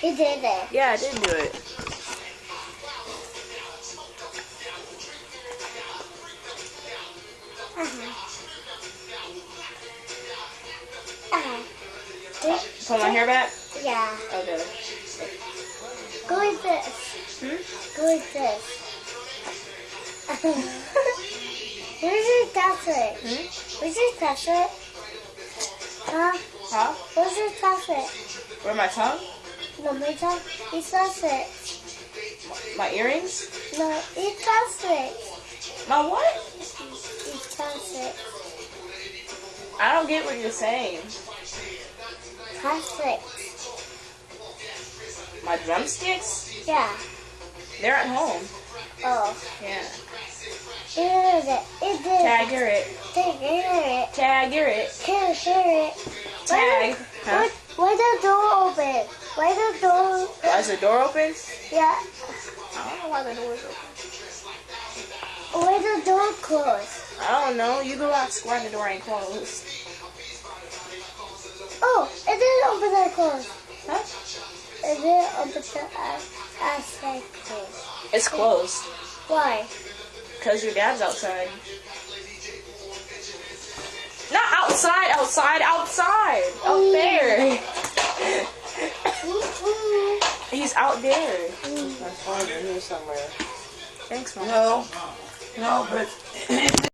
You did it. Yeah, I did do it. Pull my hair back? Yeah. Okay. Go like this. Go like this. Where's your tablet? Where's your tablet? Huh? Huh? Where's your tablet? Where my tongue? No, my tablet. It's tablet. My earrings? No, it's tablet. My what? It's tablet. I don't get what you're saying. Tablet. My drumsticks? Yeah. They're at home. Oh. Yeah. It did it. It did Tag, you're it. Take it. Tag, you're it. Here, it. Tag. Huh? Why the door open? Why the door? Why is the door open? Yeah. I don't know why the door is open. Why the door closed? I don't know. You go ask why the door ain't closed. Oh, it didn't open and close. Huh? It didn't open and close. It's closed. Why? Because your dad's outside. Not outside, outside, outside. Out there. He's out there. My phone's in here somewhere. Thanks, Mom. No, but